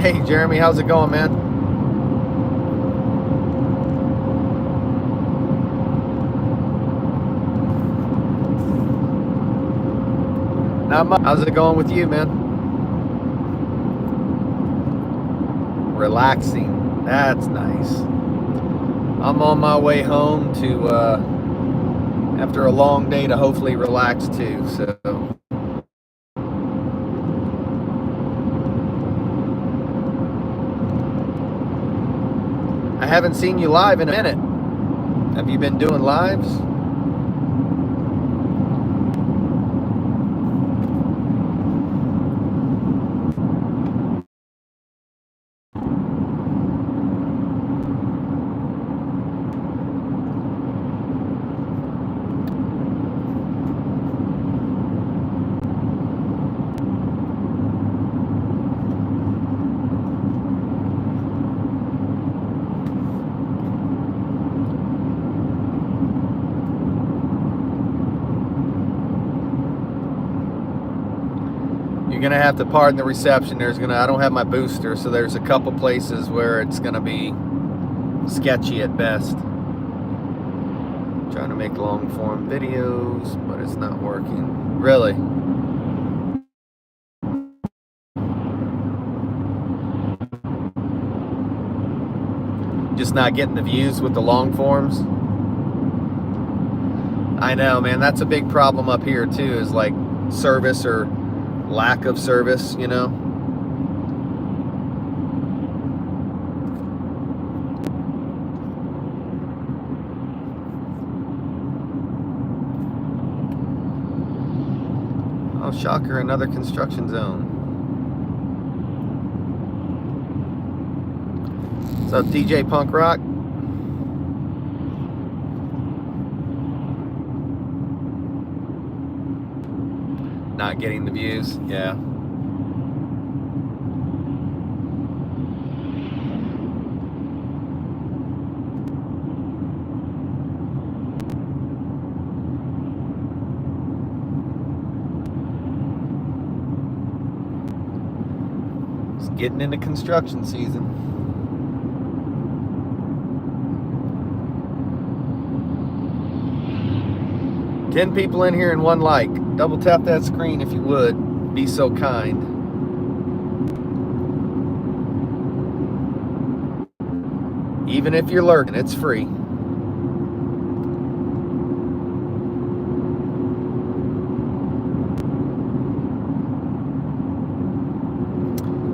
Hey, Jeremy, how's it going, man? Not much. How's it going with you, man? Relaxing. That's nice. I'm on my way home to, after a long day, to hopefully relax too, so. I haven't seen you live in a minute. Have you been doing lives? You're gonna have to pardon the reception. I don't have my booster, so there's a couple places where it's gonna be sketchy at best. Trying to make long form videos, but it's not working. Really? Just not getting the views with the long forms? I know, man, that's a big problem up here too, is like service or lack of service, you know? Oh, shocker, another construction zone. What's up, DJ Punk Rock? Not getting the views, yeah. It's getting into construction season. Ten people in here and one like. Double tap that screen if you would. Be so kind. Even if you're lurking, it's free.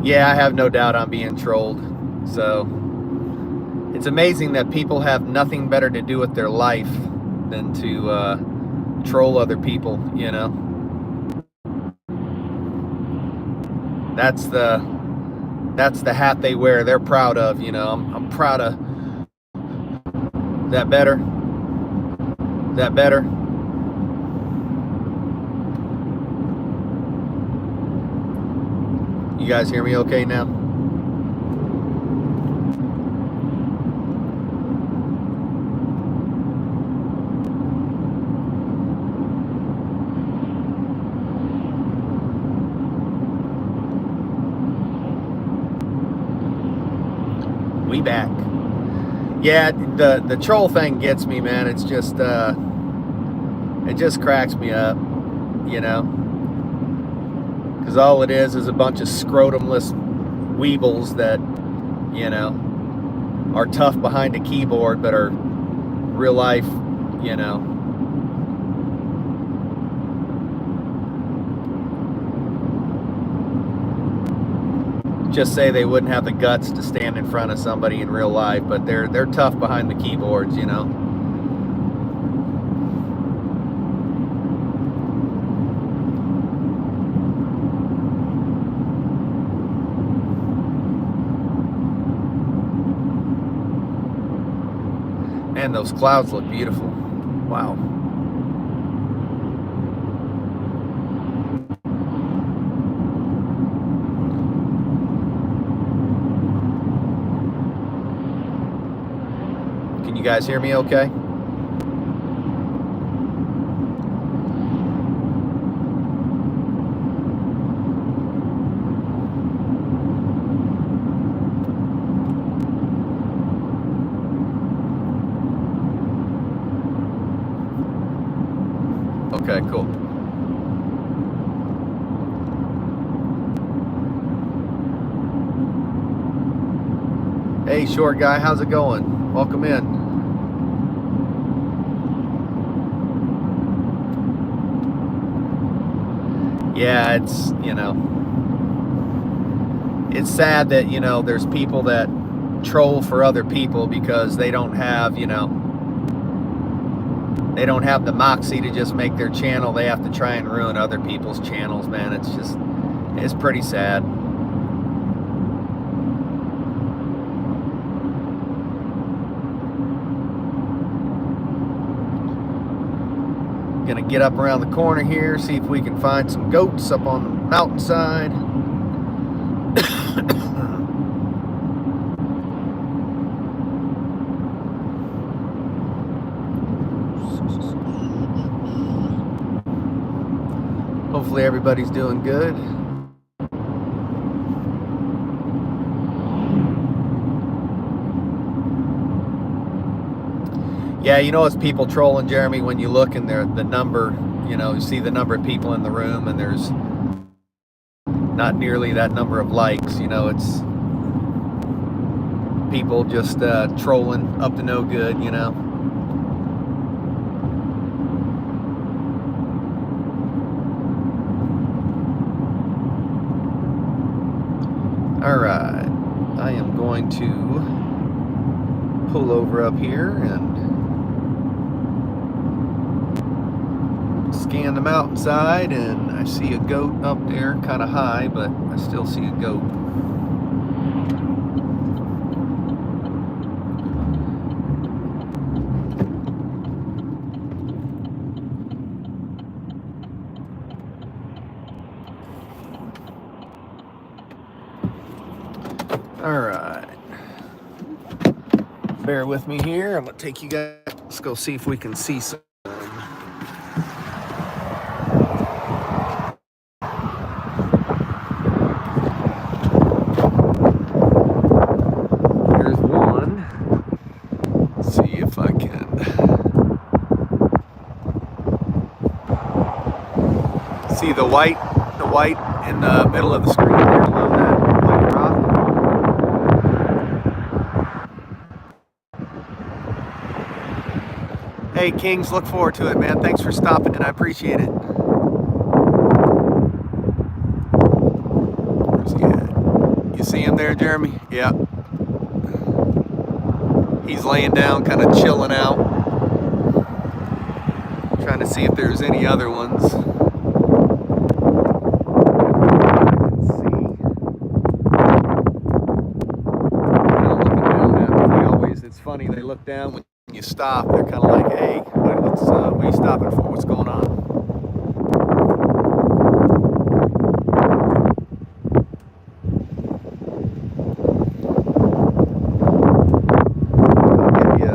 Yeah, I have no doubt I'm being trolled. So it's amazing that people have nothing better to do with their life than to troll other people, you know. That's the hat they wear. They're proud of, you know. I'm proud of. Is that better? Is that better? You guys hear me okay now? We back. Yeah, the troll thing gets me, man. It's just it just cracks me up, you know, because all it is a bunch of scrotumless weebles that, you know, are tough behind a keyboard but are real life, you know, just say they wouldn't have the guts to stand in front of somebody in real life, but they're tough behind the keyboards, you know. Man, those clouds look beautiful. Wow. Can you guys hear me okay? Okay, cool. Hey, short guy, how's it going? Welcome in. Yeah, it's, you know, it's sad that, you know, there's people that troll for other people because they don't have, you know, they don't have the moxie to just make their channel. They have to try and ruin other people's channels, man. It's just, it's pretty sad. Gonna get up around the corner here, see if we can find some goats up on the mountainside. Hopefully everybody's doing good. Yeah, you know, it's people trolling, Jeremy, when you look in there, the number, you know, you see the number of people in the room and there's not nearly that number of likes. You know, it's people just trolling up to no good, you know. All right, I am going to pull over up here and scan the mountainside, and I see a goat up there, kind of high, but I still see a goat. All right, bear with me here. I'm gonna take you guys, let's go see if we can see some. Here's one. Let's see if I can see the white in the middle of the screen there below that white rock. Hey, Kings, look forward to it, man. Thanks for stopping in. I appreciate it. Where's he at? You see him there, Jeremy? Yeah. He's laying down, kind of chilling out. Trying to see if there's any other ones. Let's see. Kind of looking down after they always, it's funny, they look down when you stop. They're kind of like, hey, what are you stopping for? What's going on? I'll give you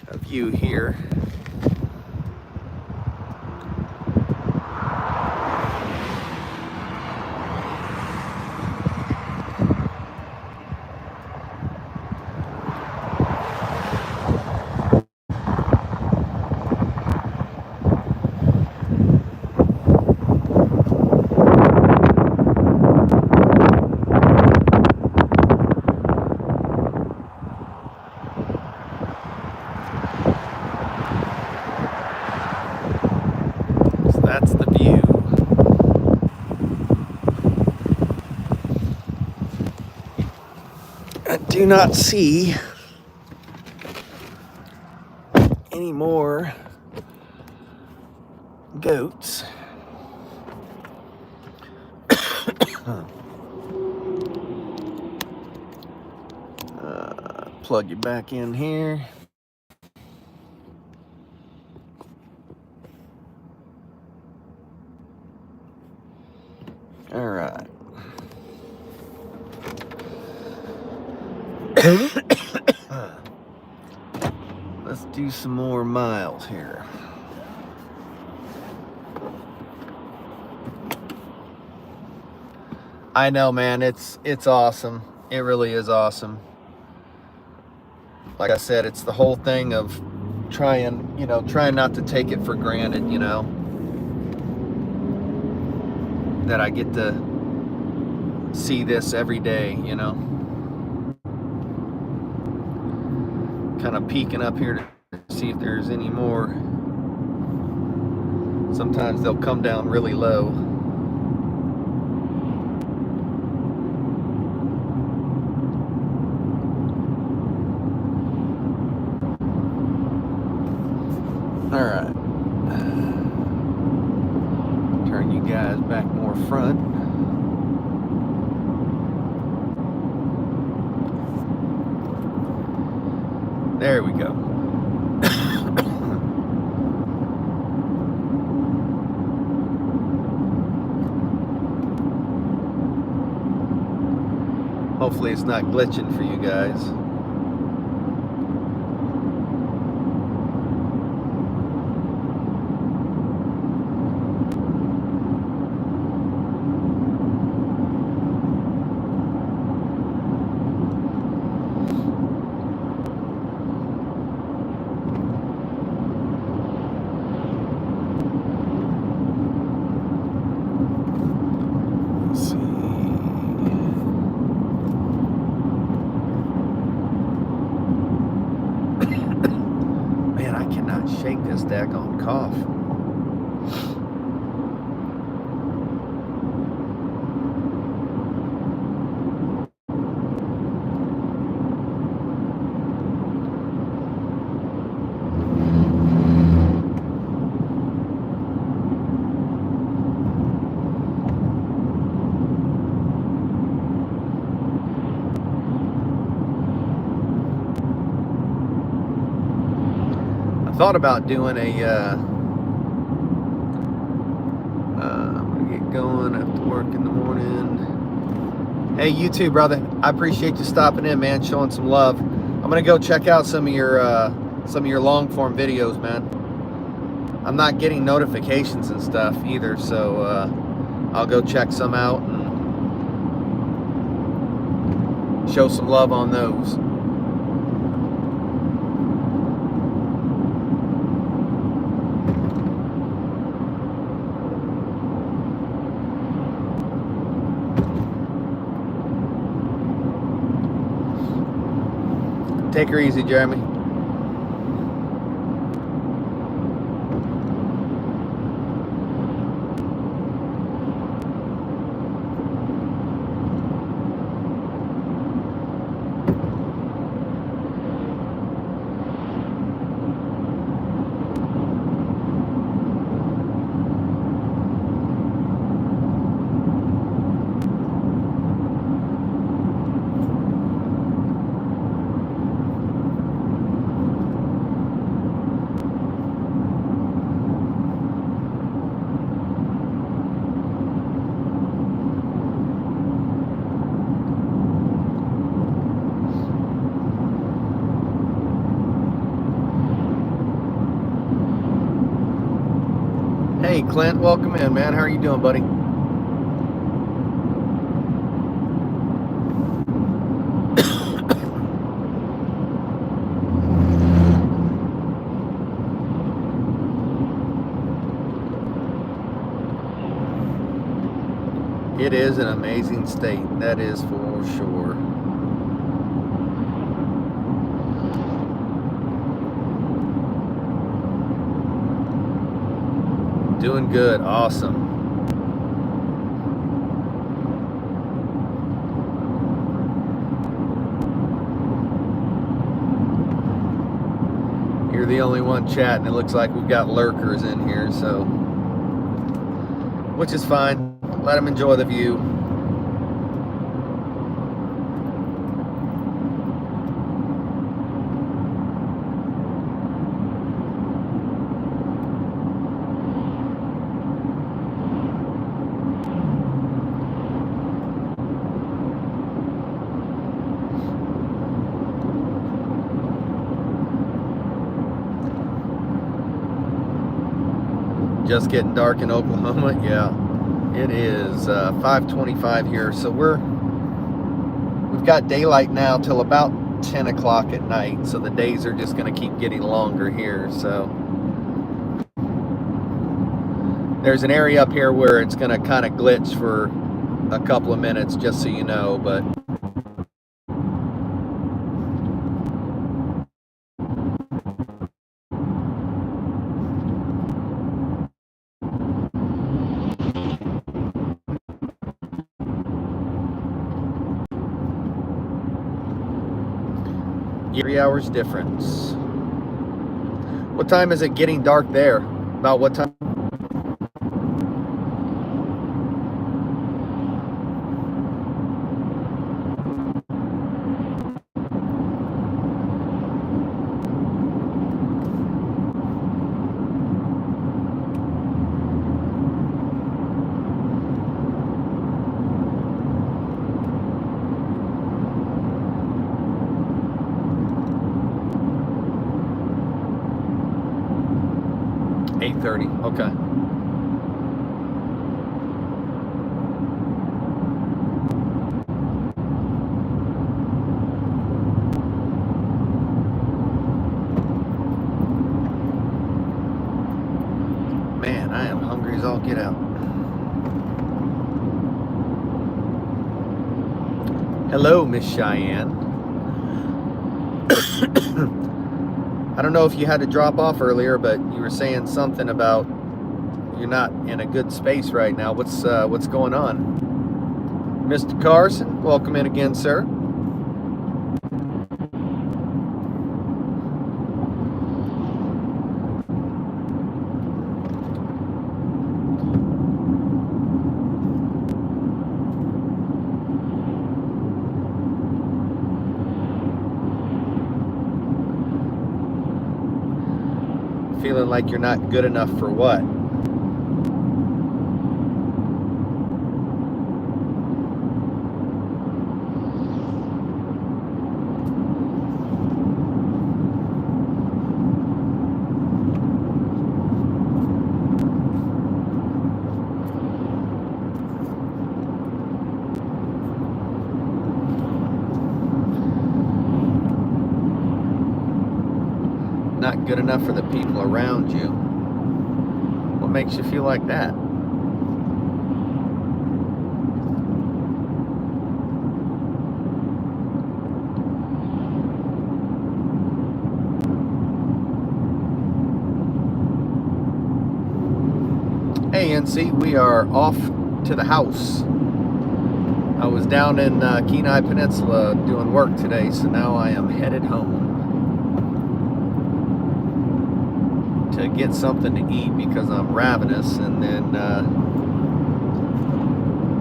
a view here. That's the view. I do not see any more goats. Plug you back in here. All right. Let's do some more miles here. I know, man, it's awesome. It really is awesome. Like I said, it's the whole thing of trying not to take it for granted, that I get to see this every day, kind of peeking up here to see if there's any more. Sometimes they'll come down really low. All right. Turn you guys back more front. There we go. Hopefully it's not glitching for you guys. Shake this daggone cough. Thought about doing I'm gonna get going after work in the morning. Hey, you too, brother. I appreciate you stopping in, man, showing some love. I'm gonna go check out some of your long form videos, man. I'm not getting notifications and stuff either, so I'll go check some out and show some love on those. Take her easy, Jeremy. Hey, Clint, welcome in, man. How are you doing, buddy? It is an amazing state, that is for sure. Doing good, awesome. You're the only one chatting. It looks like we've got lurkers in here, so which is fine. Let them enjoy the view. Just getting dark in Oklahoma. Yeah, it is 5:25 here, so we've got daylight now till about 10 o'clock at night, so the days are just going to keep getting longer here. So there's an area up here where it's going to kind of glitch for a couple of minutes, just so you know, but three hours difference. What time is it getting dark there? About what time? Okay. Man, I am hungry as all get out. Hello, Miss Cheyenne. I don't know if you had to drop off earlier, but you were saying something about you're not in a good space right now. What's going on? Mr. Carson, welcome in again, sir. Feeling like you're not good enough for what? Not good enough for the people around you. What makes you feel like that? Hey NC, we are off to the house. I was down in Kenai Peninsula doing work today, so now I am headed home to get something to eat because I'm ravenous, and then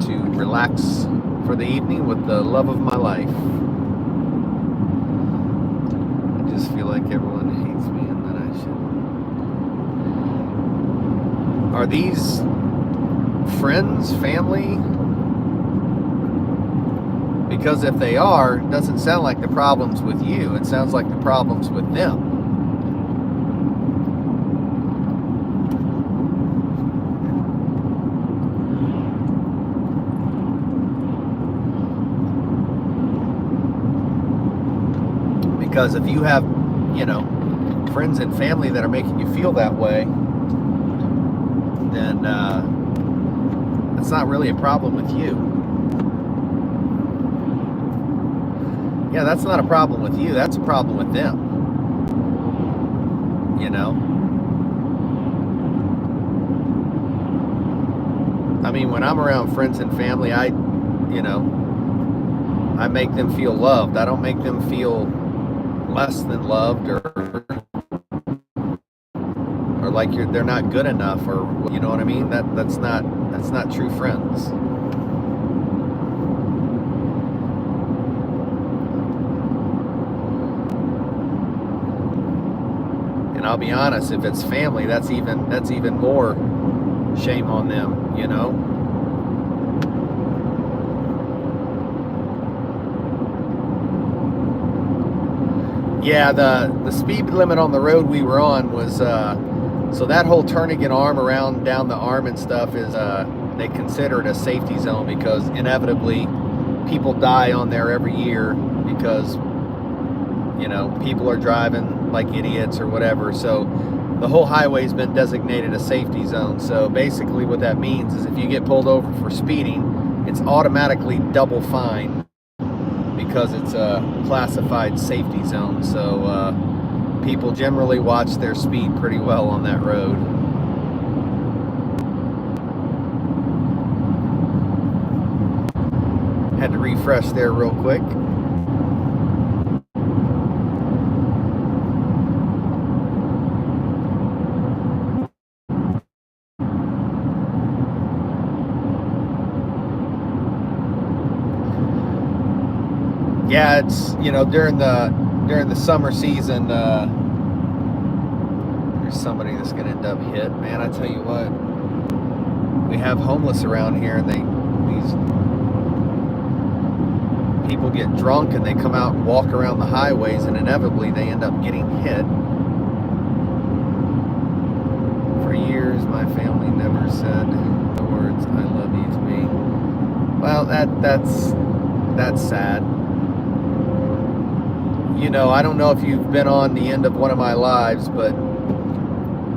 to relax for the evening with the love of my life. I just feel like everyone hates me and that I should. Are these friends, family? Because if they are, it doesn't sound like the problem's with you. It sounds like the problem's with them. Because if you have, friends and family that are making you feel that way, then it's not really a problem with you. Yeah, that's not a problem with you. That's a problem with them. I mean, when I'm around friends and family, I make them feel loved. I don't make them feel less than loved or like they're not good enough, or you know what I mean. That's not true friends. And I'll be honest, if it's family, that's even more shame on them, Yeah, the speed limit on the road we were on was so that whole turning an arm around down the arm and stuff is they consider it a safety zone, because inevitably people die on there every year because you know, people are driving like idiots or whatever. So the whole highway's been designated a safety zone. So basically what that means is if you get pulled over for speeding, it's automatically double fine because it's a classified safety zone. So people generally watch their speed pretty well on that road. Had to refresh there real quick. Yeah, it's, you know, during the summer season, there's somebody that's gonna end up hit. Man, I tell you what, we have homeless around here, and these people get drunk and they come out and walk around the highways, and inevitably they end up getting hit. For years, my family never said the words "I love you" to me. Well, that's sad. You know, I don't know if you've been on the end of one of my lives, but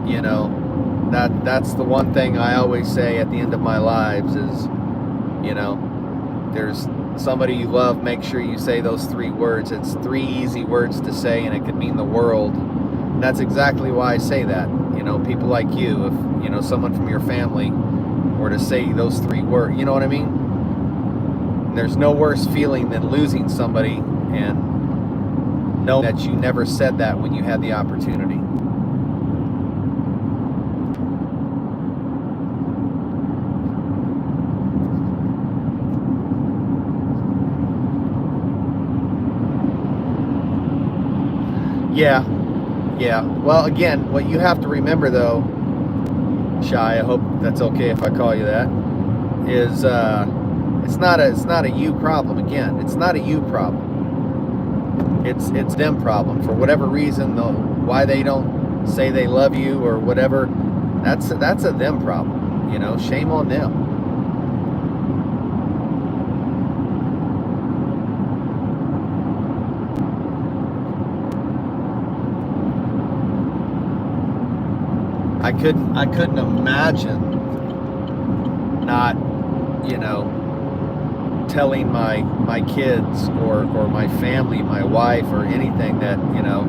you know, that's the one thing I always say at the end of my lives is, you know, there's somebody you love, make sure you say those 3 words. It's 3 easy words to say, and it could mean the world. That's exactly why I say that. You know, people like you, if, you know, someone from your family were to say those 3 words, you know what I mean? There's no worse feeling than losing somebody and know that you never said that when you had the opportunity. Yeah. Well, again, what you have to remember though, Shy, I hope that's okay if I call you that, is it's not a you problem. Again, it's not a you problem. It's them problem. For whatever reason, though, why they don't say they love you or whatever, that's a them problem. You know, shame on them. I couldn't imagine not, you know, telling my kids or my family, my wife or anything, that, you know,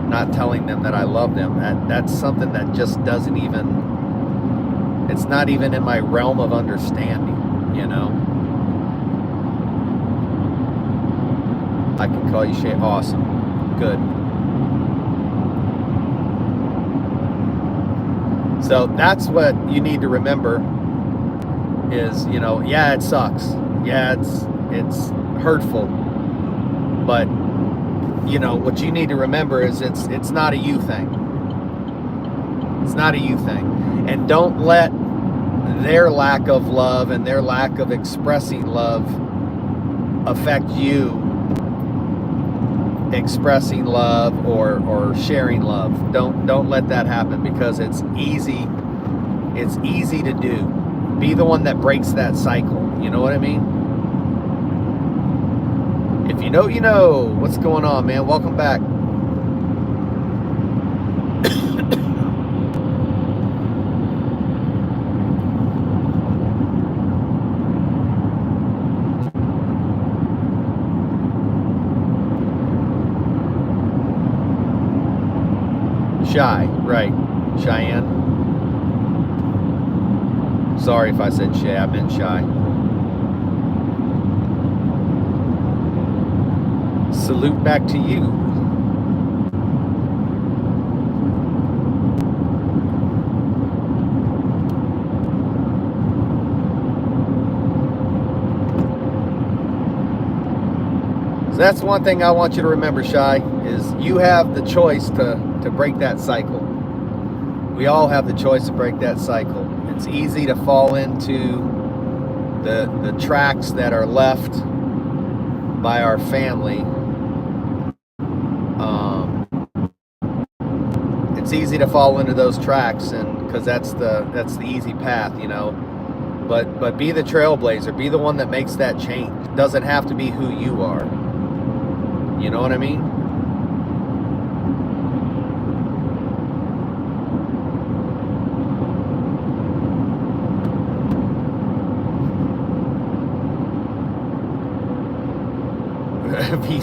not telling them that I love them. That's something that just doesn't even, it's not even in my realm of understanding, you know. I can call you Shay. Awesome. Good. So that's what you need to remember is, you know, yeah, it sucks. Yeah, it's hurtful. But, you know, what you need to remember is it's not a you thing. It's not a you thing. And don't let their lack of love and their lack of expressing love affect you expressing love or sharing love. Don't let that happen, because it's easy to do. Be the one that breaks that cycle. You know what I mean? If you know, you know. What's going on, man? Welcome back. Shy, right. Cheyenne. Sorry if I said Shay, I meant Shy. Salute back to you. So that's one thing I want you to remember, Shy, is you have the choice to break that cycle. We all have the choice to break that cycle. It's easy to fall into the tracks that are left by our family. It's easy to fall into those tracks, and because that's the easy path, you know. But be the trailblazer. Be the one that makes that change. It doesn't have to be who you are. You know what I mean?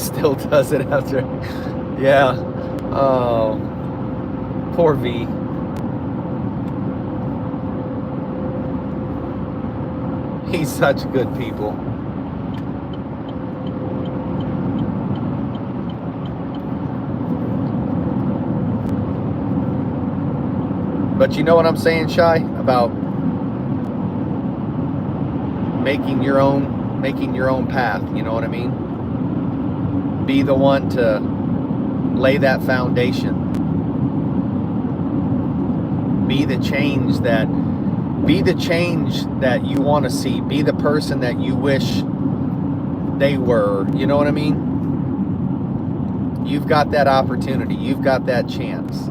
still does it after. Yeah. Oh, poor V. He's such good people. But you know what I'm saying, Shy, about making your own path. You know what I mean? Be the one to lay that foundation. Be the change that you want to see. Be the person that you wish they were. You know what I mean? You've got that opportunity. You've got that chance.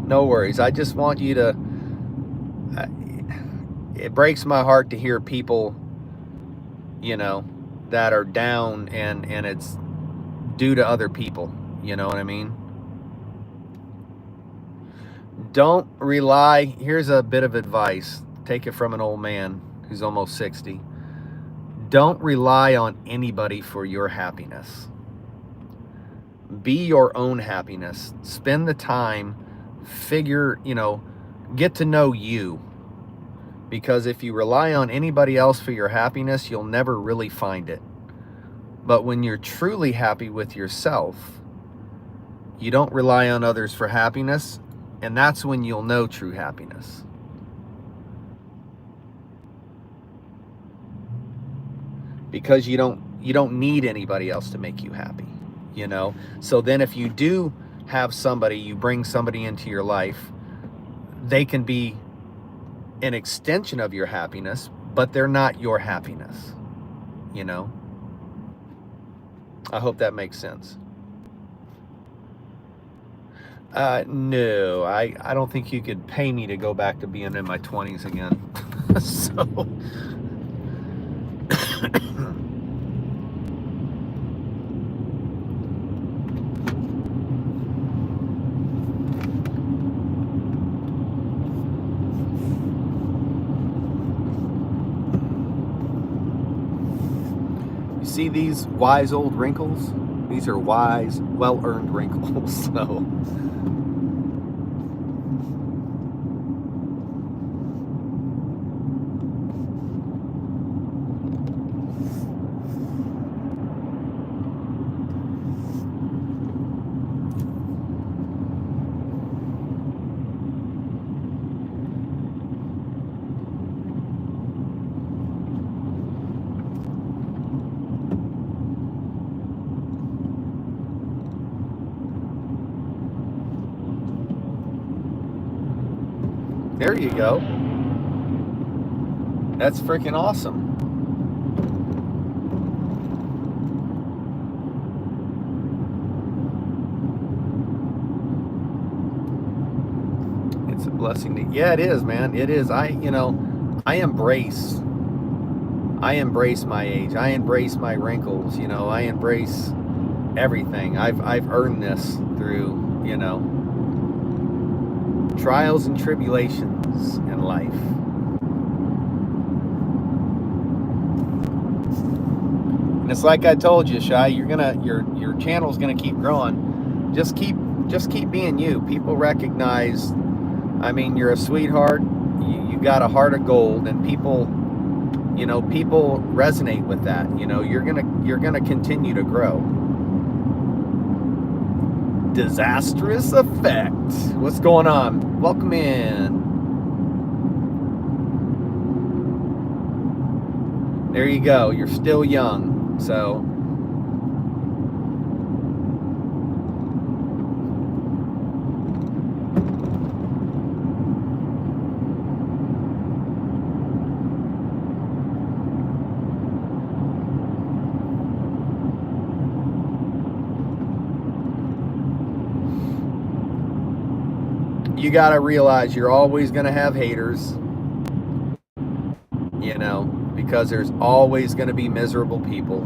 No worries. I just want you to, it breaks my heart to hear people, you know, that are down and it's due to other people. You know what I mean? Don't rely. Here's a bit of advice. Take it from an old man who's almost 60. Don't rely on anybody for your happiness. Be your own happiness. Spend the time, get to know you. Because if you rely on anybody else for your happiness, you'll never really find it. But when you're truly happy with yourself, you don't rely on others for happiness, and that's when you'll know true happiness. Because you don't need anybody else to make you happy, you know? So then if you do have somebody, you bring somebody into your life, they can be an extension of your happiness, but they're not your happiness, you know? I hope that makes sense. No, I don't think you could pay me to go back to being in my 20s again. So you see these wise old wrinkles? These are wise, well-earned wrinkles. So there you go. That's freaking awesome. It's a blessing to, yeah, it is, man. It is. I embrace my age. I embrace my wrinkles, I embrace everything. I've earned this through, trials and tribulations in life. And it's like I told you, Shai, your channel's gonna keep growing. Just keep being you. People recognize, you're a sweetheart. You got a heart of gold, and people resonate with that. You're gonna continue to grow. Disastrous effect. What's going on? Welcome in. There you go. You're still young, so you got to realize you're always going to have haters, because there's always going to be miserable people.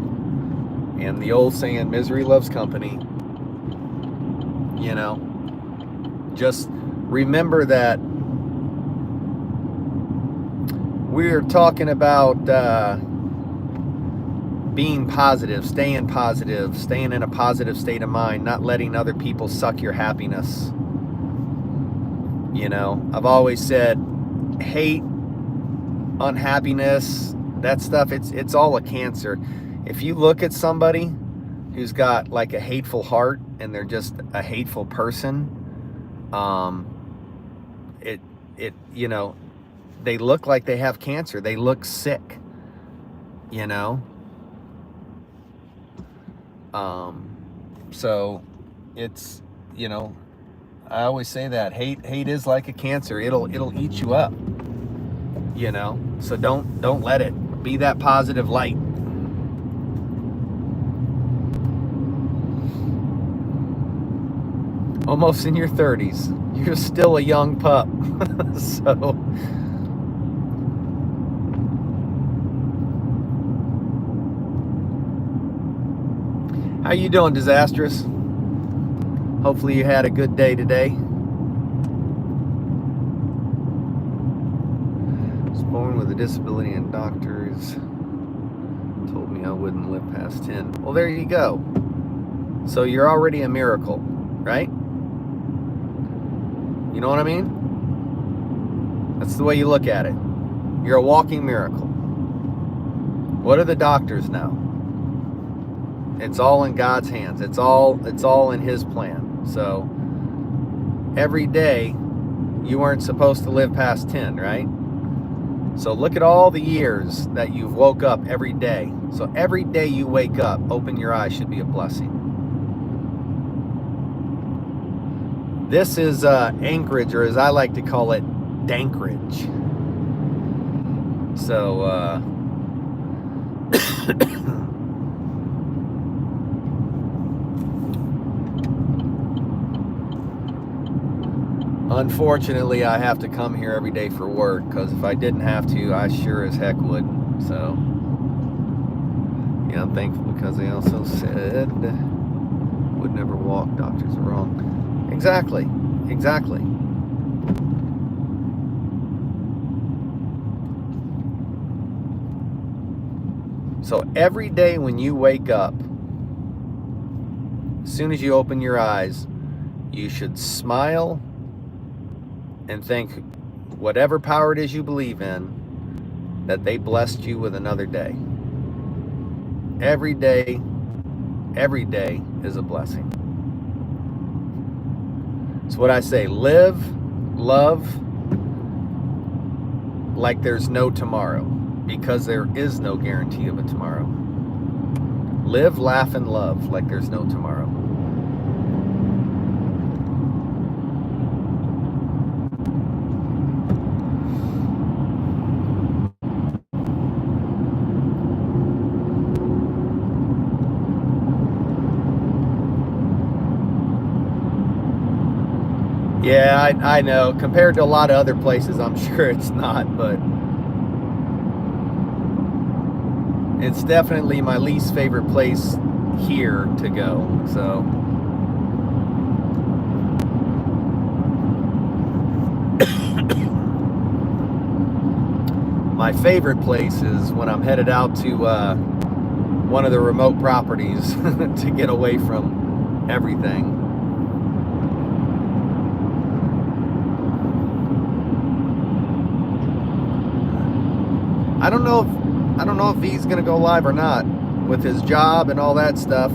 And the old saying, misery loves company. Just remember that we're talking about being positive, staying in a positive state of mind, not letting other people suck your happiness. You know, I've always said hate, unhappiness, that stuff, it's all a cancer. If you look at somebody who's got like a hateful heart and they're just a hateful person, it you know, they look like they have cancer. They look sick, you know. So it's, you know, I always say that hate is like a cancer. It'll eat you up, you know. So don't let it. Be that positive light. Almost in your 30s. You're still a young pup. So how you doing, Disastrous? Hopefully you had a good day today. I was born with a disability and doctors told me I wouldn't live past 10. Well, there you go. So you're already a miracle, right? You know what I mean? That's the way you look at it. You're a walking miracle. What do the doctors know? It's all in God's hands. It's all in His plan. So every day you weren't supposed to live past 10, right? So look at all the years that you've woke up every day. So every day you wake up, open your eyes should be a blessing. This is Anchorage, or as I like to call it, Dankridge. So unfortunately, I have to come here every day for work, because if I didn't have to, I sure as heck would. So yeah, I'm thankful, because they also said would never walk. Doctors are wrong. Exactly. So every day when you wake up, as soon as you open your eyes, you should smile and thank whatever power it is you believe in that they blessed you with another day. Every day is a blessing. It's what I say, live, love like there's no tomorrow, because there is no guarantee of a tomorrow. Live, laugh, and love like there's no tomorrow. Yeah, I know. Compared to a lot of other places, I'm sure it's not, but it's definitely my least favorite place here to go. So my favorite place is when I'm headed out to one of the remote properties to get away from everything. I don't know if he's gonna go live or not with his job and all that stuff.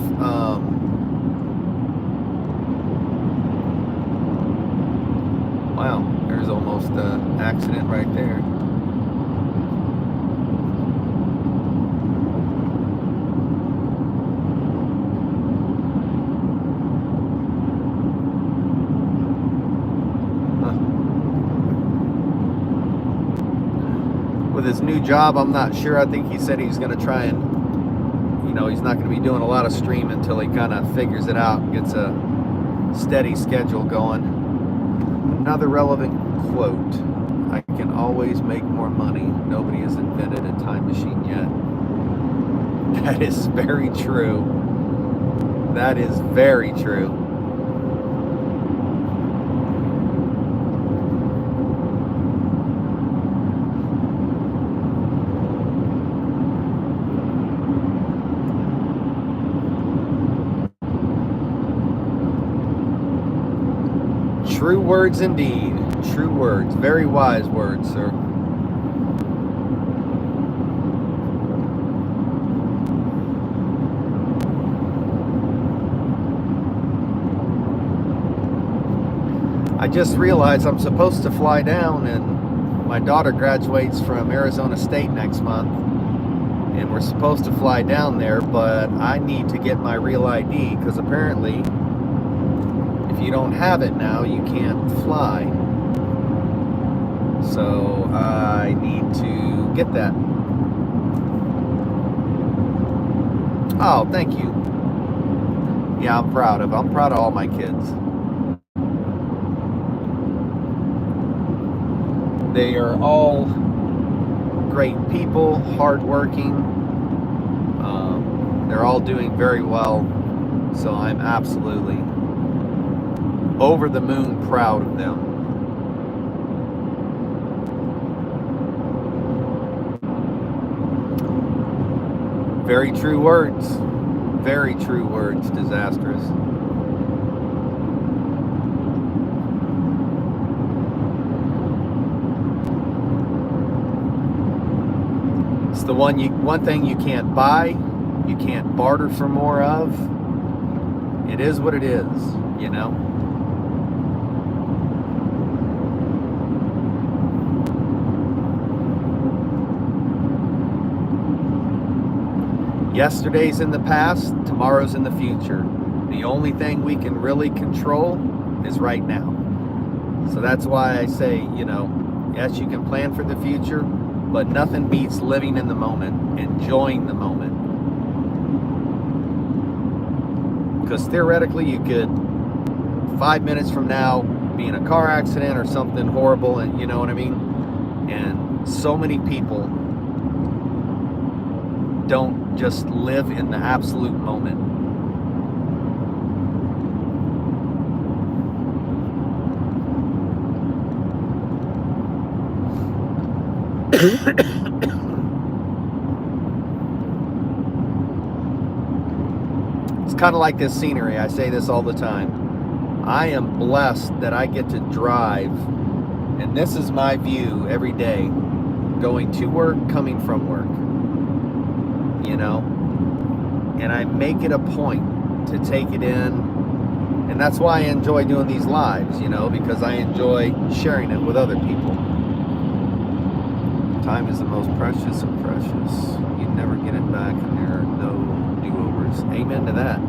Wow, there's almost an accident right there. With his new job, I'm not sure. I think he said he's going to try and, you know, he's not going to be doing a lot of streaming until he kind of figures it out and gets a steady schedule going. Another relevant quote: I can always make more money. Nobody has invented a time machine yet. That is very true. That is very true. True words indeed. True words. Very wise words, sir. I just realized I'm supposed to fly down, and my daughter graduates from Arizona State next month, and we're supposed to fly down there, but I need to get my real ID, because apparently if you don't have it now, you can't fly. So I need to get that. Oh, thank you. Yeah, I'm proud of all my kids. They are all great people, hardworking. They're all doing very well. So I'm absolutely over the moon proud of them. Very true words. Very true words, Disastrous. It's the one thing you can't buy, you can't barter for more of. It is what it is, you know. Yesterday's in the past, tomorrow's in the future. The only thing we can really control is right now. So that's why I say, you know, yes, you can plan for the future, but nothing beats living in the moment, enjoying the moment. Because theoretically you could, 5 minutes from now, be in a car accident or something horrible, and you know what I mean? And so many people don't just live in the absolute moment. It's kind of like this scenery. I say this all the time. I am blessed that I get to drive, and this is my view every day, going to work, coming from work, you know, and I make it a point to take it in, and that's why I enjoy doing these lives, you know, because I enjoy sharing it with other people. Time is the most precious of precious. You never get it back, and there are no do-overs. Amen to that.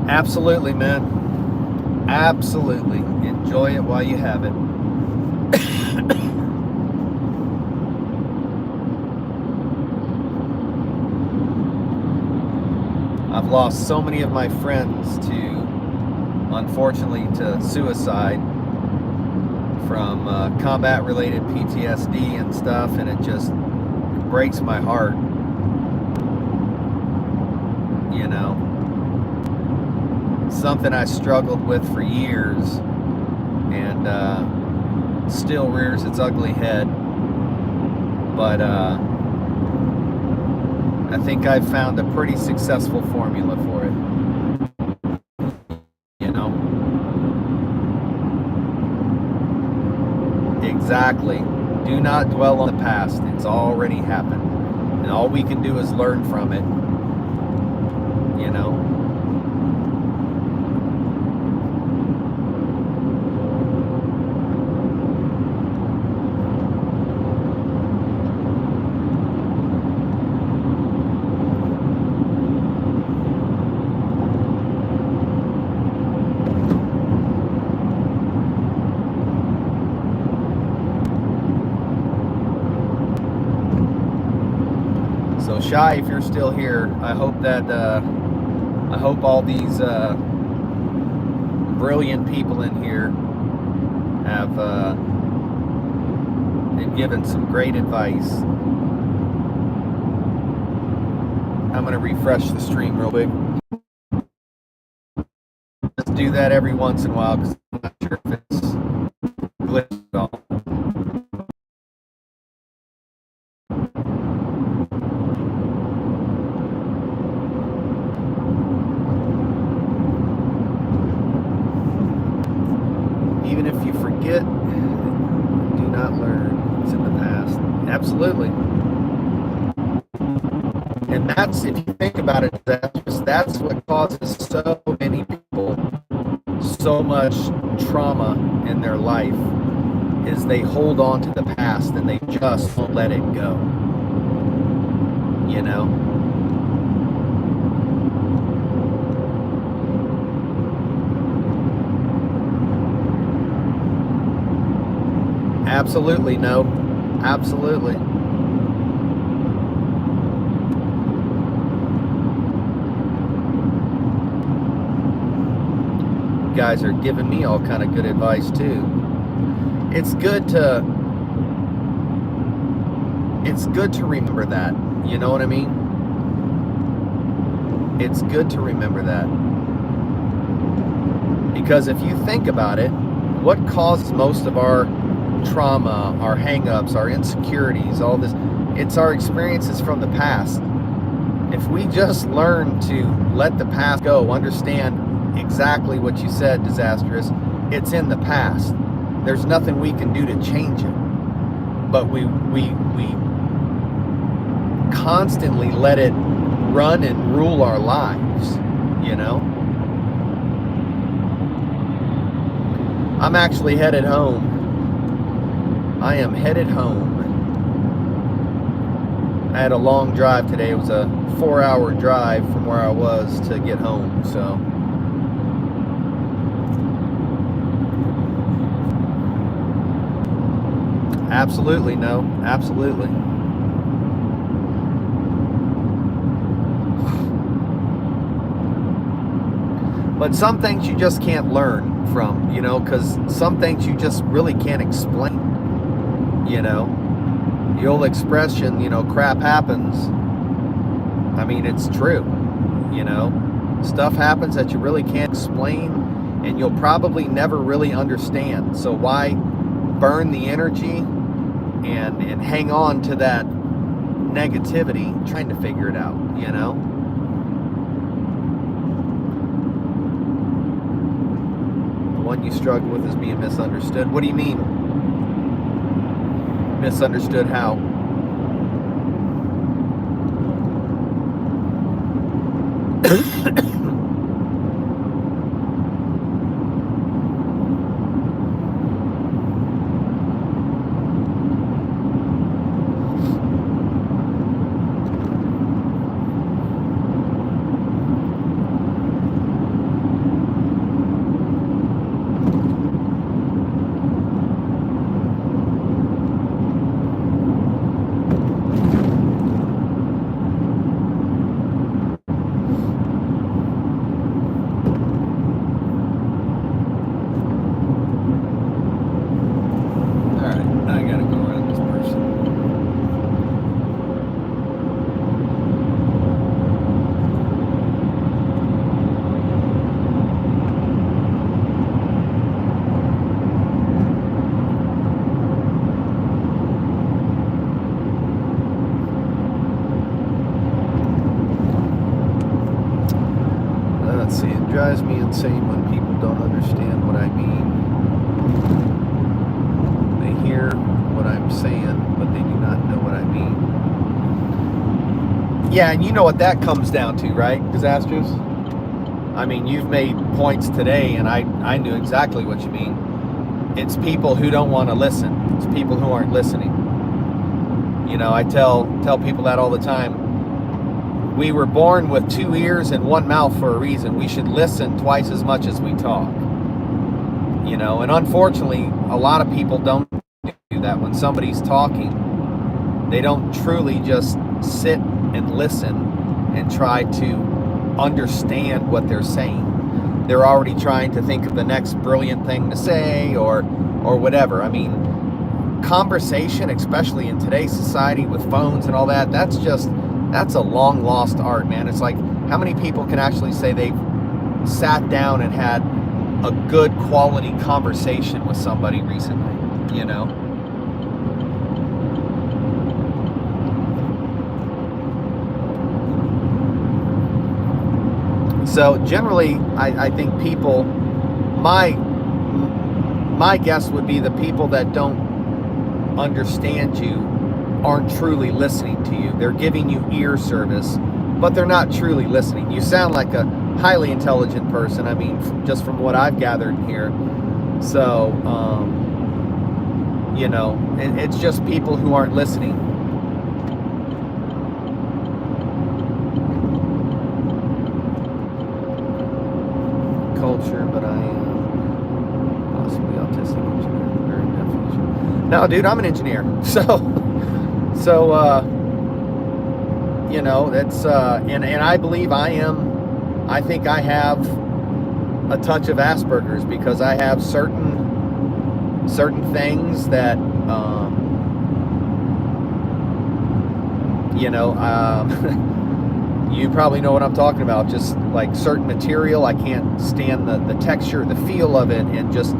Absolutely, man. Absolutely. Enjoy it while you have it. I've lost so many of my friends unfortunately, to suicide from combat-related PTSD and stuff, and it just breaks my heart, you know. Something I struggled with for years, and still rears its ugly head, but I think I've found a pretty successful formula for it, you know. Exactly. Do not dwell on the past. It's already happened, and all we can do is learn from it, you know. So Shy, if you're still here, I hope all these brilliant people in here have been given some great advice. I'm going to refresh the stream real quick. Just do that every once in a while because I'm not sure if it's glitched at all. Even if you forget, do not learn. It's in the past. Absolutely. And that's, if you think about it, that's what causes so many people so much trauma in their life, is they hold on to the past and they just won't let it go. You know? Absolutely, no. Absolutely. You guys are giving me all kind of good advice too. It's good to remember that. You know what I mean? It's good to remember that. Because if you think about it, what causes most of our trauma, our hang-ups, our insecurities, all this, it's our experiences from the past. If we just learn to let the past go, understand exactly what you said, Disastrous, it's in the past. There's nothing we can do to change it. But we constantly let it run and rule our lives, you know? I'm actually headed home. I am headed home. I had a long drive today. It was a 4-hour drive from where I was to get home, so. Absolutely, no. Absolutely. But some things you just can't learn from, you know, because some things you just really can't explain. You know, the old expression, you know, crap happens. I mean, it's true. You know, stuff happens that you really can't explain and you'll probably never really understand. So why burn the energy and hang on to that negativity trying to figure it out, you know? The one you struggle with is being misunderstood. What do you mean? Misunderstood how? Drives me insane when people don't understand what I mean. They hear what I'm saying, but they do not know what I mean. Yeah, and you know what that comes down to, right, Disastrous? I mean, you've made points today, and I knew exactly what you mean. It's people who don't want to listen. It's people who aren't listening. You know, I tell people that all the time. We were born with 2 ears and 1 mouth for a reason. We should listen twice as much as we talk. You know, and unfortunately, a lot of people don't do that. When somebody's talking, they don't truly just sit and listen and try to understand what they're saying. They're already trying to think of the next brilliant thing to say or whatever. I mean, conversation, especially in today's society with phones and all that, that's just That's a long lost art, man. It's like, how many people can actually say they've sat down and had a good quality conversation with somebody recently, you know? So generally, I think people, my guess would be the people that don't understand you aren't truly listening to you. They're giving you ear service, but they're not truly listening. You sound like a highly intelligent person. I mean, just from what I've gathered here. So, you know, it's just people who aren't listening. Culture, but I am possibly autistic engineer in the very near future. No, dude, I'm an engineer. So, you know, that's, and I believe I think I have a touch of Asperger's, because I have certain things that, you know, you probably know what I'm talking about. Just like certain material, I can't stand the texture, the feel of it, and just,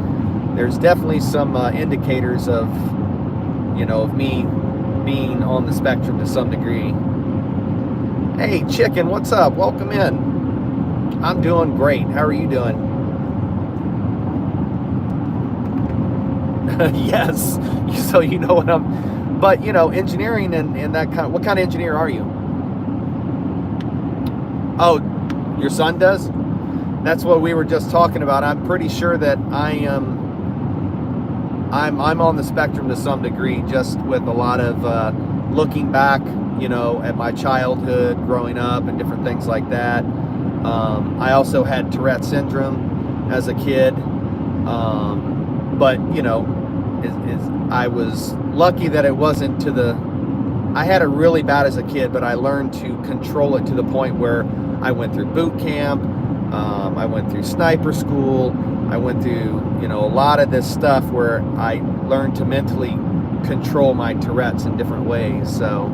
there's definitely some indicators of, you know, of me being on the spectrum to some degree. Hey, Chicken, what's up? Welcome in. I'm doing great. How are you doing? Yes. So you know what I'm, but you know, engineering and that kind of, what kind of engineer are you? Oh, your son does? That's what we were just talking about. I'm pretty sure that I'm on the spectrum to some degree, just with a lot of looking back, you know, at my childhood, growing up, and different things like that. I also had Tourette syndrome as a kid, but you know, I was lucky that it wasn't to the. I had it really bad as a kid, but I learned to control it to the point where I went through boot camp, I went through sniper school, I went through, you know, a lot of this stuff where I learned to mentally control my Tourette's in different ways. So,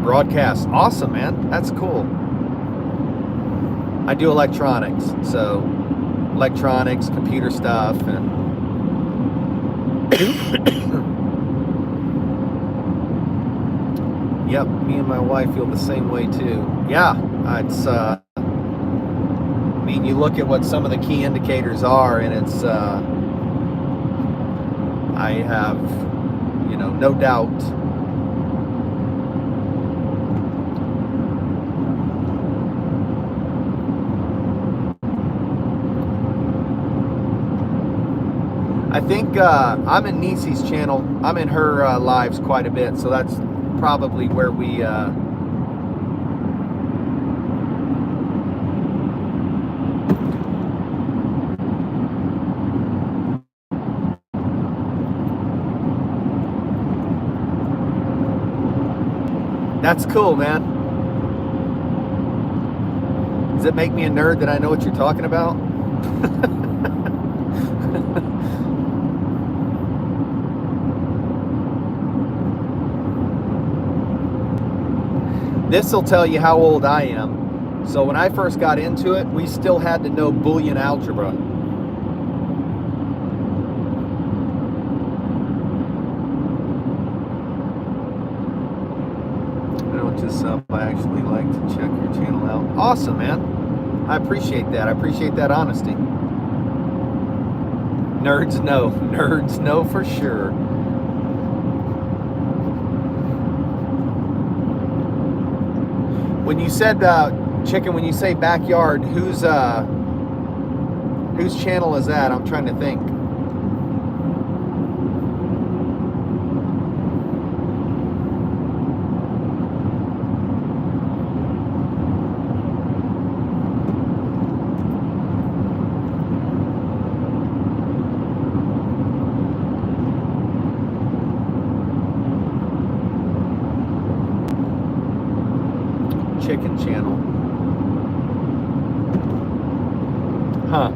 broadcast, awesome, man. That's cool. I do electronics, so electronics, computer stuff, and yep, me and my wife feel the same way too. Yeah, it's I mean, you look at what some of the key indicators are, and it's I have, you know, no doubt. I think I'm in Nisi's channel. I'm in her lives quite a bit, so that's probably where we that's cool, man. Does it make me a nerd that I know what you're talking about? This will tell you how old I am. So when I first got into it, we still had to know Boolean algebra. I don't just sub, I actually like to check your channel out. Awesome, man. I appreciate that. I appreciate that honesty. Nerds know. Nerds know for sure. When you said Chicken, when you say backyard, whose channel is that? I'm trying to think. Chicken channel. Huh.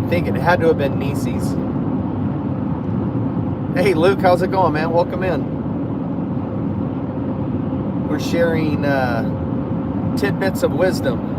I think it had to have been Nisi's. Hey Luke, how's it going, man? Welcome in. We're sharing tidbits of wisdom.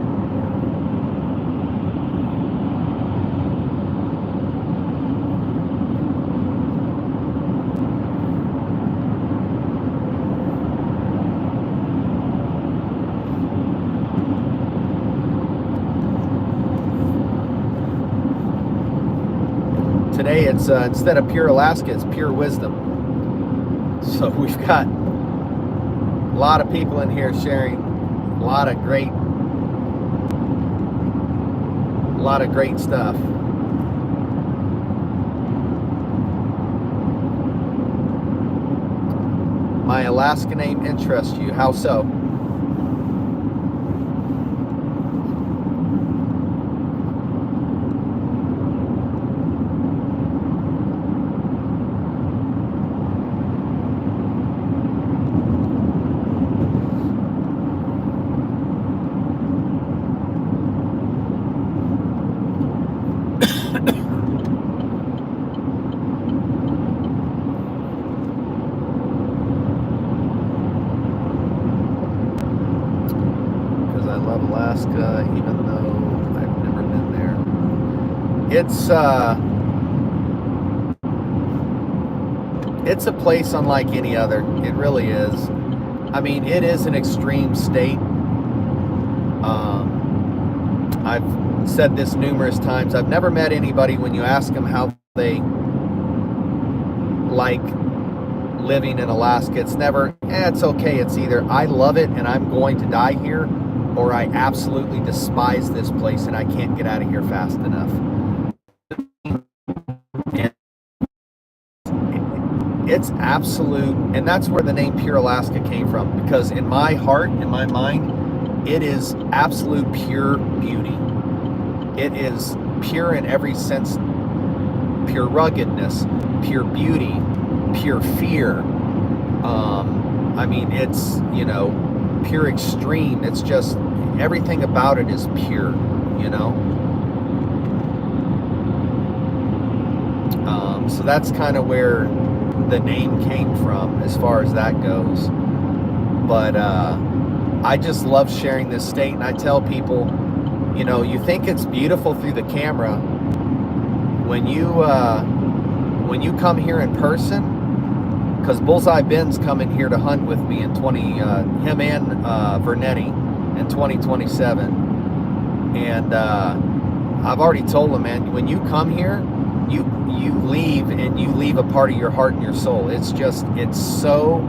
Today it's instead of pure Alaska, it's pure wisdom. So we've got a lot of people in here sharing a lot of great stuff. My Alaska name interests you. How so? Because I love Alaska, even though I've never been there. It's a place unlike any other. It really is. I mean, it is an extreme state. I've said this numerous times. I've never met anybody when you ask them how they like living in Alaska, it's never, it's okay. It's either I love it and I'm going to die here, or I absolutely despise this place and I can't get out of here fast enough. And it's absolute, and that's where the name Pure Alaska came from, because in my heart, in my mind, it is absolute pure beauty. It is pure in every sense, pure ruggedness, pure beauty, pure fear. I mean, it's, you know, pure extreme. It's just, everything about it is pure, you know. So that's kind of where the name came from as far as that goes. But I just love sharing this state, and I tell people, you know, you think it's beautiful through the camera. When you come here in person, because Bullseye Ben's coming here to hunt with me in him and Vernetti in 2027, and I've already told him, man, when you come here, you leave, and you leave a part of your heart and your soul. It's so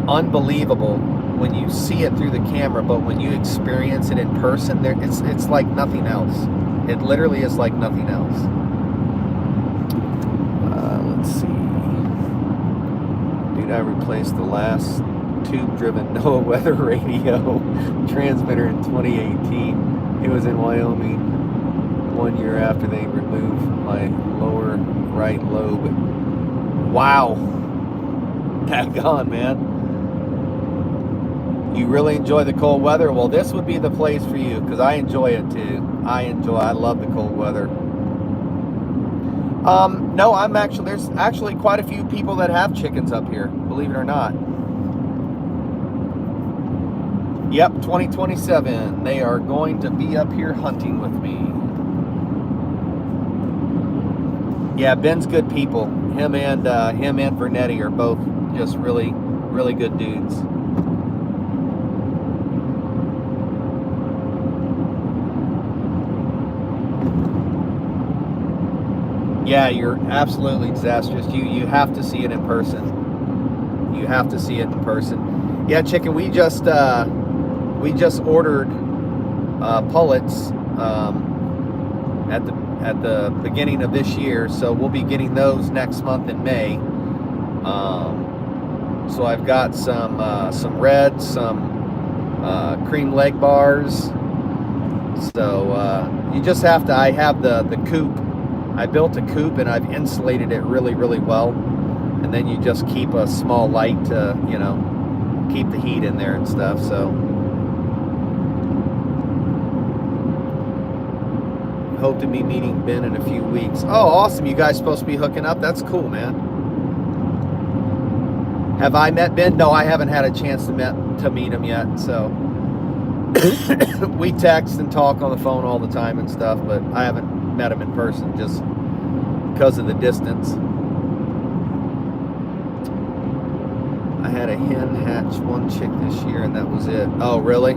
unbelievable when you see it through the camera, but when you experience it in person, it's like nothing else. It literally is like nothing else. Let's see. Dude, I replaced the last tube-driven NOAA weather radio transmitter in 2018. It was in Wyoming 1 year after they removed my lower right lobe. Wow. Daggone, man. You really enjoy the cold weather? Well, this would be the place for you, because I enjoy it too. I love the cold weather. No, there's actually quite a few people that have chickens up here, believe it or not. Yep, 2027, they are going to be up here hunting with me. Yeah, Ben's good people. Him and Vernetti are both just really, really good dudes. Yeah, you're absolutely disastrous. You have to see it in person. You have to see it in person. Yeah, chicken. We just ordered pullets at the beginning of this year, so we'll be getting those next month in May. So I've got some reds, some cream leg bars. So you just have to. I have the coop. I built a coop and I've insulated it really, really well. And then you just keep a small light to, you know, keep the heat in there and stuff. So hope to be meeting Ben in a few weeks. Oh, awesome. You guys supposed to be hooking up? That's cool, man. Have I met Ben? No, I haven't had a chance to meet him yet. So we text and talk on the phone all the time and stuff, but I haven't met him in person just because of the distance. I had a hen hatch one chick this year, and that was it. Oh, really?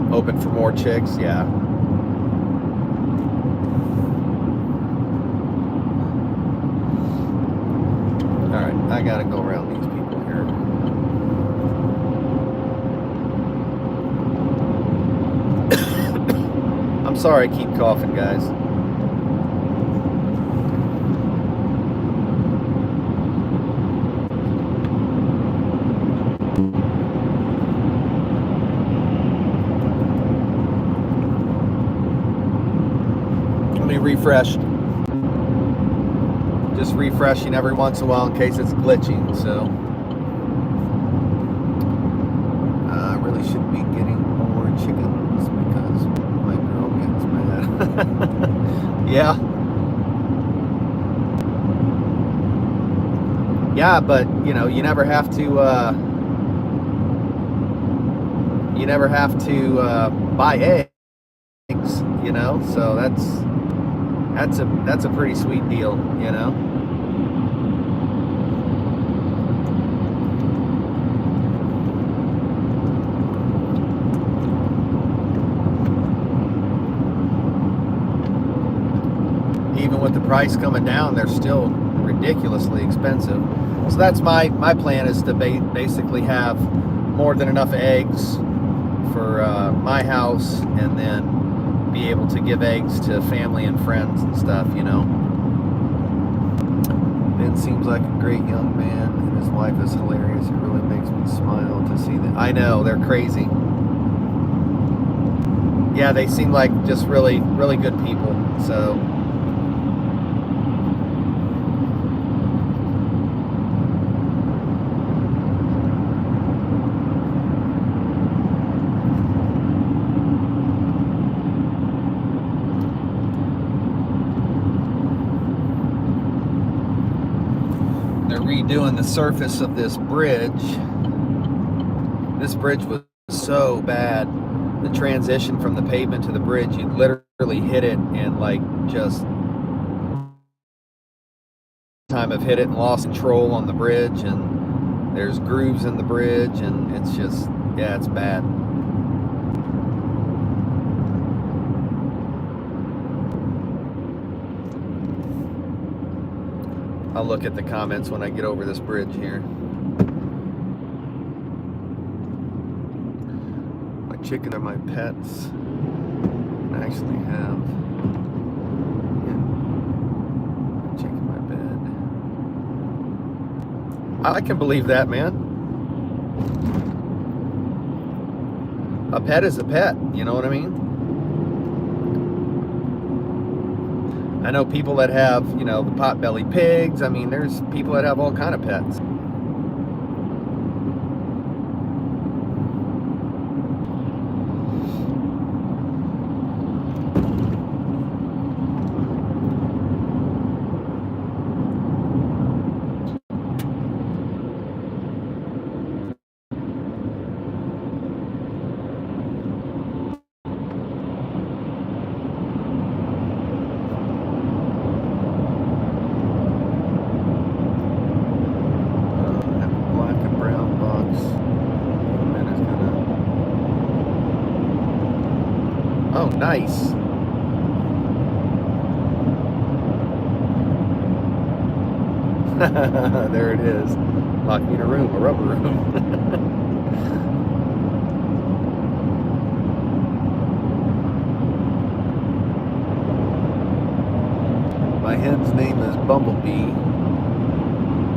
Hoping for more chicks, yeah. All right, I gotta go around these people here. I'm sorry I keep coughing, guys. Let me refresh. Just refreshing every once in a while in case it's glitching. So I really should be getting more chickens because my girl gets mad. Yeah, but you know, you never have to buy eggs, you know, so that's a pretty sweet deal, you know. Even with the price coming down, they're still ridiculously expensive. So that's my plan, is to basically have more than enough eggs for my house, and then be able to give eggs to family and friends and stuff, you know. Ben seems like a great young man, and his wife is hilarious. It really makes me smile to see that. I know, they're crazy. Yeah, they seem like just really, really good people. So redoing the surface of this bridge. This bridge was so bad. The transition from the pavement to the bridge, you'd literally hit it and like just time I've hit it and lost control on the bridge, and there's grooves in the bridge, and it's just, yeah, it's bad. I'll look at the comments when I get over this bridge here. My chicken are my pets. I actually have a chick in my bed. I can believe that, man. A pet is a pet, you know what I mean? I know people that have, you know, the pot-bellied pigs. I mean, there's people that have all kind of pets. Oh, nice. There it is. Lock me in a room, a rubber room. My hen's name is Bumblebee,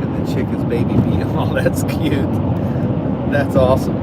and the chick is Baby Bee. Oh, that's cute. That's awesome.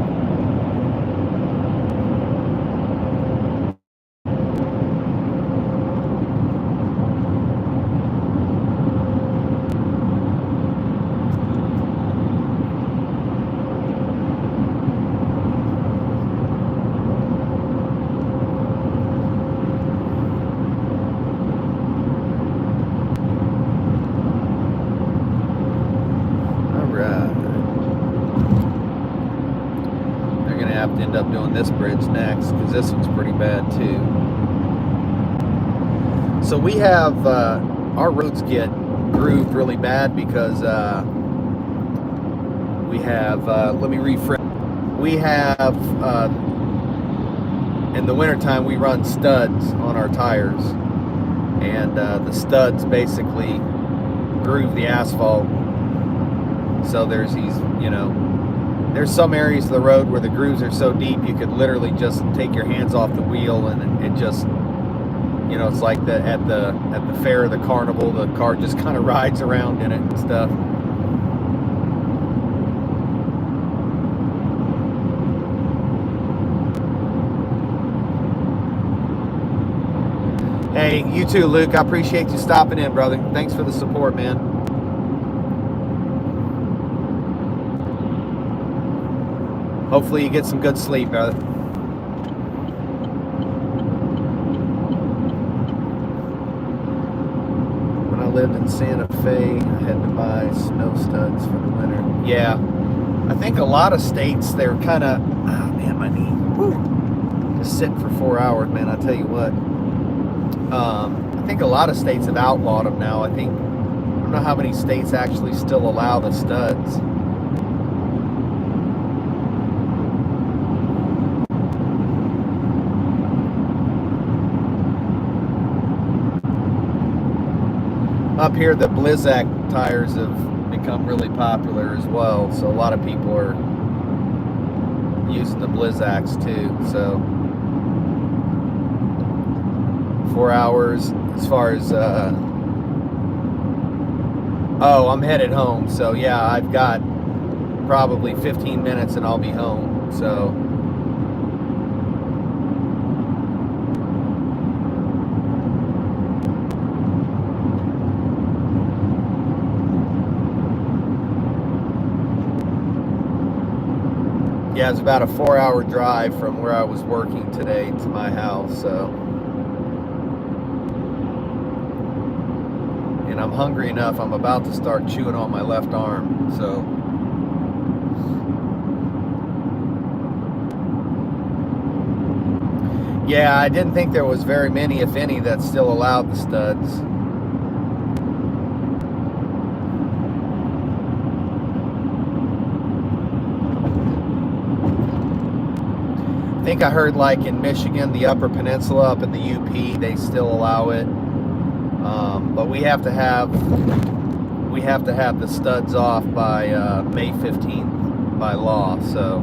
end up doing this bridge next because this one's pretty bad too. So we have our roads get grooved really bad because we have let me rephrase. We have in the wintertime we run studs on our tires, and the studs basically groove the asphalt. So there's these, you know, there's some areas of the road where the grooves are so deep you could literally just take your hands off the wheel and it just, you know, it's like at the fair or the carnival, the car just kind of rides around in it and stuff. Hey, you too, Luke. I appreciate you stopping in, brother. Thanks for the support, man. Hopefully you get some good sleep, brother. When I lived in Santa Fe, I had to buy snow studs for the winter. Yeah, I think a lot of states, they're kind of, oh man, my knee. Woo. Just sitting for 4 hours, man, I tell you what. I think a lot of states have outlawed them now. I don't know how many states actually still allow the studs. Up here, the Blizzak tires have become really popular as well, so a lot of people are using the Blizzaks too. So 4 hours as far as oh, I'm headed home, so yeah, I've got probably 15 minutes and I'll be home. So yeah, it's about a 4-hour drive from where I was working today to my house. So, and I'm hungry enough, I'm about to start chewing on my left arm. So yeah, I didn't think there was very many, if any, that still allowed the studs. I think I heard like in Michigan, the Upper Peninsula up in the UP, they still allow it. But we have to have the studs off by May 15th by law. So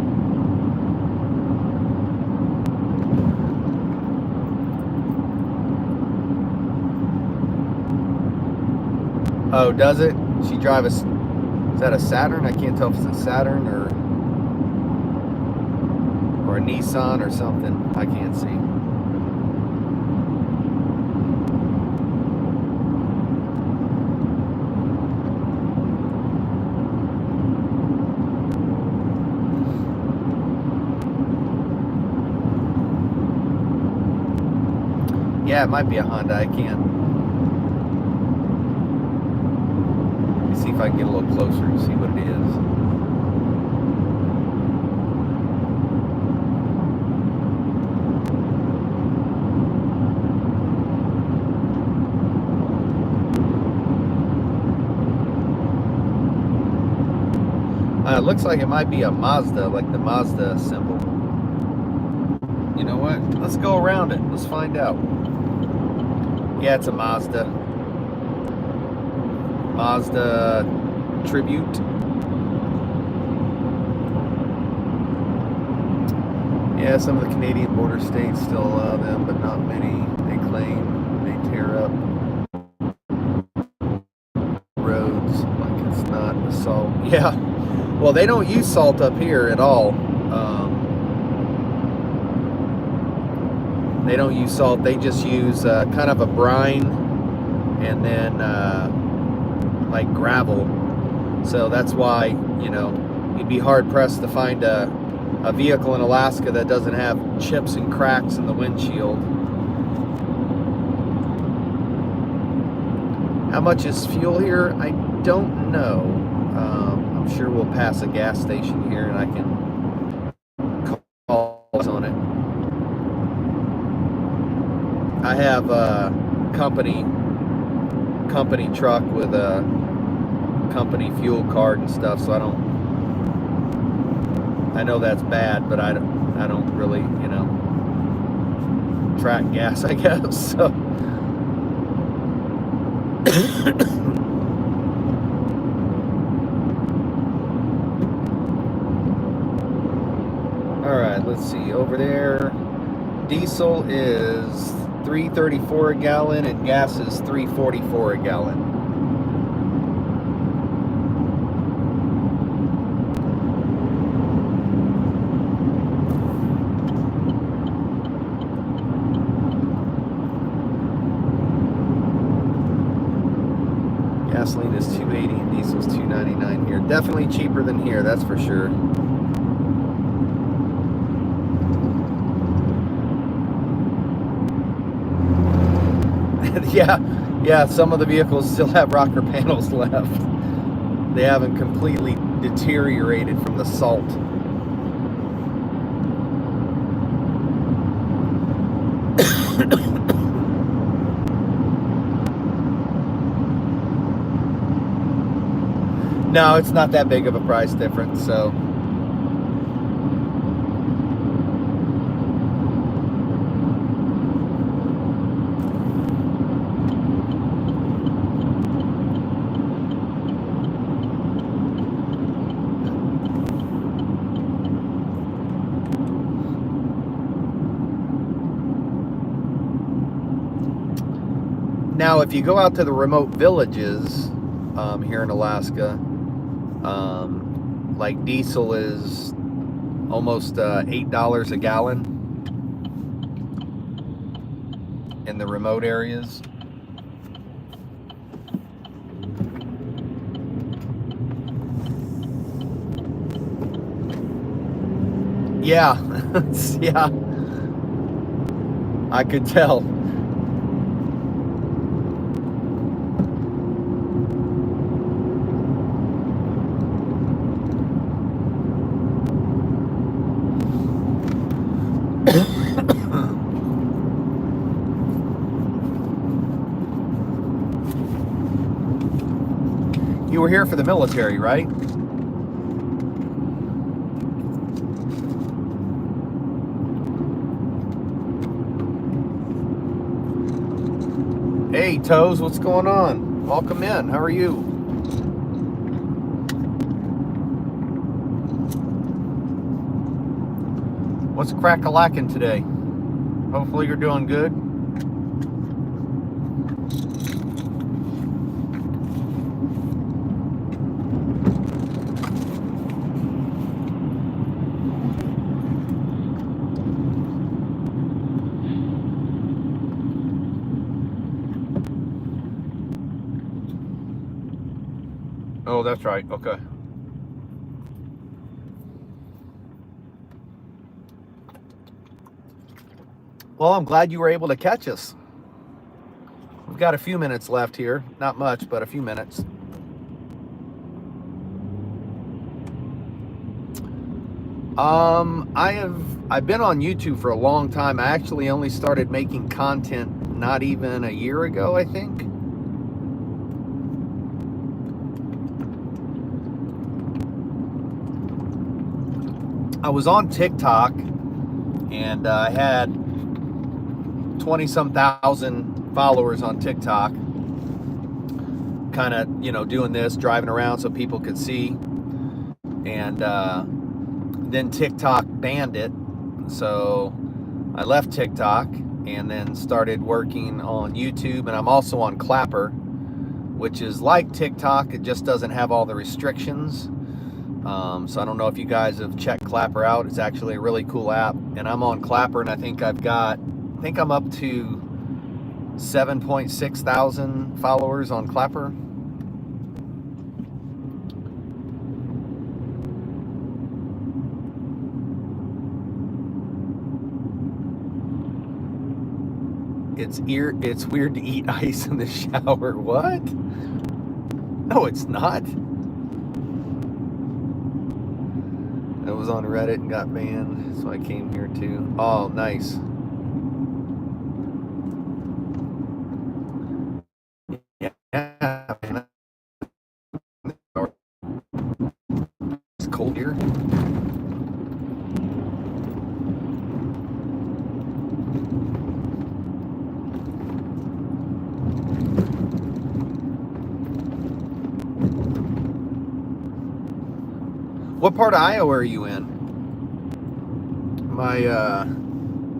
oh, does it? She drive a, is that a Saturn? I can't tell if it's a Saturn or a Nissan or something. I can't see. Yeah, it might be a Honda. I can't. Let me see if I can get a little closer and see what it is. It looks like it might be a Mazda, like the Mazda symbol. You know what? Let's go around it. Let's find out. Yeah, it's a Mazda. Mazda Tribute. Yeah, some of the Canadian border states still allow them, but not many. They claim they tear up roads like it's not assault. Yeah. Well, they don't use salt up here at all. They don't use salt. They just use kind of a brine and then like gravel. So that's why, you know, you'd be hard pressed to find a vehicle in Alaska that doesn't have chips and cracks in the windshield. How much is fuel here? I don't know. I'm sure we'll pass a gas station here and I can call have a company truck with a company fuel card and stuff, so I know that's bad, but I don't really, you know, track gas, I guess. So all right, let's see. Over there, diesel is $3.34 a gallon and gas is $3.44 a gallon. Gasoline is $2.80 and diesel is $2.99 here. Definitely cheaper than here, that's for sure. Yeah, some of the vehicles still have rocker panels left. They haven't completely deteriorated from the salt. No, it's not that big of a price difference, so. Now, if you go out to the remote villages here in Alaska, like diesel is almost $8 a gallon in the remote areas. Yeah, yeah, I could tell. You were here for the military, right? Hey, Toes, what's going on? Welcome in. How are you? What's crack-a-lackin' today? Hopefully you're doing good. Oh, that's right. Okay. Well, I'm glad you were able to catch us. We've got a few minutes left here. Not much, but a few minutes. I've been on YouTube for a long time. I actually only started making content not even a year ago, I think. I was on TikTok and I had 20-some thousand followers on TikTok, kind of, you know, doing this, driving around so people could see. And then TikTok banned it, so I left TikTok and then started working on YouTube. And I'm also on Clapper, which is like TikTok, it just doesn't have all the restrictions. So I don't know if you guys have checked Clapper out. It's actually a really cool app, and I'm on Clapper, and I think I'm up to 7.6 thousand followers on Clapper. It's weird to eat ice in the shower. What? No, it's not. I was on Reddit and got banned, so I came here too. Oh, nice. What part of Iowa are you in?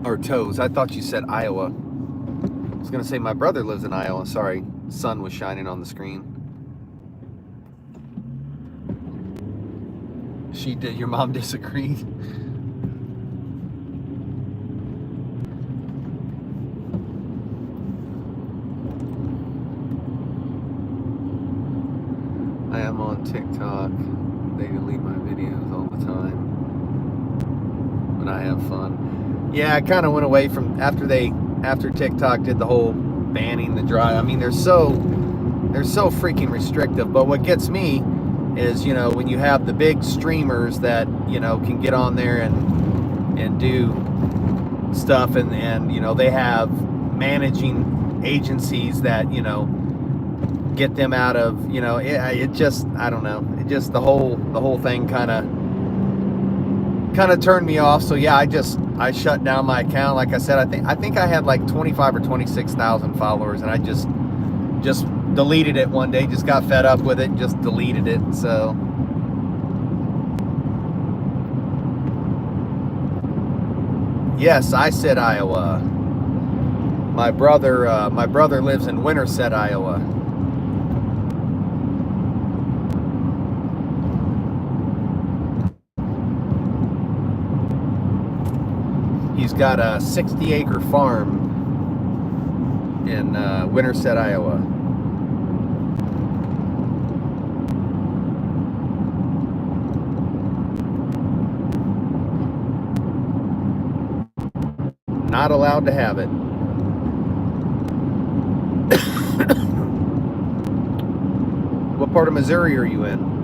Or Toes. I thought you said Iowa. I was gonna say my brother lives in Iowa. Sorry, sun was shining on the screen. She did. Your mom disagreed. I am on TikTok. They delete my videos all the time, but I have fun. Yeah, I kind of went away from after TikTok did the whole banning the drive. I mean, they're so freaking restrictive. But what gets me is, you know, when you have the big streamers that, you know, can get on there and do stuff, and you know, they have managing agencies that, you know, get them out of, you know, it just, I don't know, it just, the whole thing kind of turned me off. So yeah, I shut down my account. Like I said, I think I had like 25 or 26,000 followers, and I just deleted it one day. Just got fed up with it and just deleted it. So yes, I said Iowa. My brother lives in Winterset, Iowa. He's got a 60-acre farm in Winterset, Iowa. Not allowed to have it. What part of Missouri are you in?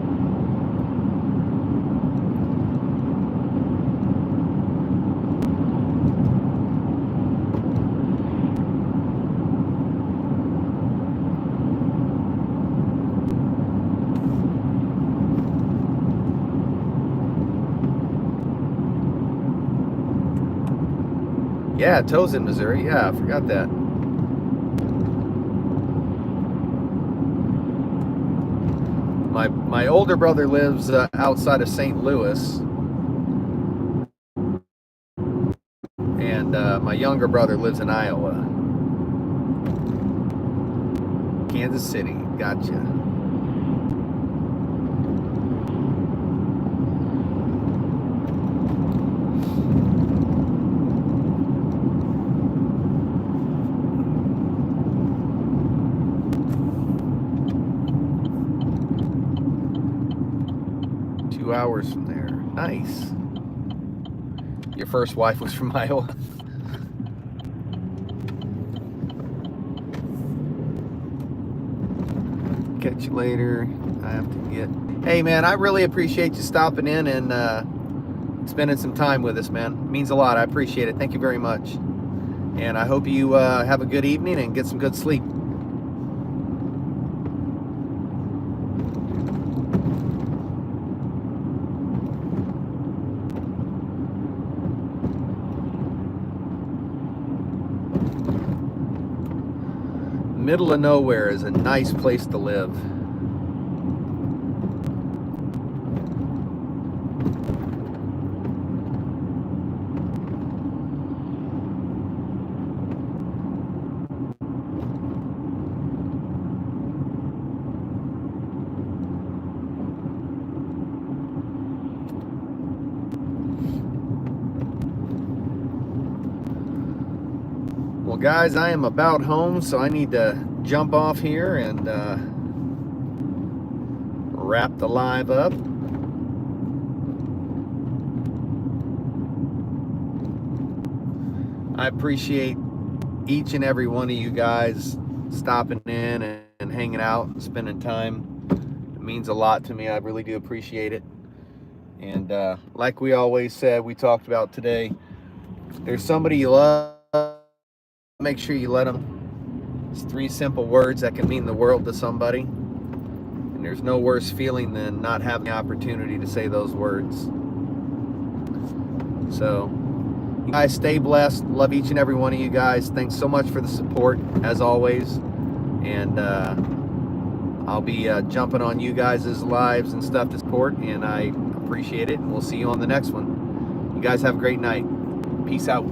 Yeah, Toes in Missouri. Yeah, I forgot that. My older brother lives outside of St. Louis, and my younger brother lives in Iowa. Kansas City. Gotcha. Hours from there. Nice. Your first wife was from Iowa? Catch you later. I have to get... Hey man, I really appreciate you stopping in and spending some time with us, man. It means a lot. I appreciate it. Thank you very much. And I hope you have a good evening and get some good sleep. Middle of nowhere is a nice place to live. Well, guys, I am about home, so I need to jump off here and wrap the live up. I appreciate each and every one of you guys stopping in and hanging out and spending time. It means a lot to me. I really do appreciate it. And like we always said, we talked about today, there's somebody you love, make sure you let them. It's 3 simple words that can mean the world to somebody. And there's no worse feeling than not having the opportunity to say those words. So, you guys stay blessed. Love each and every one of you guys. Thanks so much for the support, as always. And I'll be jumping on you guys' lives and stuff to support. And I appreciate it, and we'll see you on the next one. You guys have a great night. Peace out.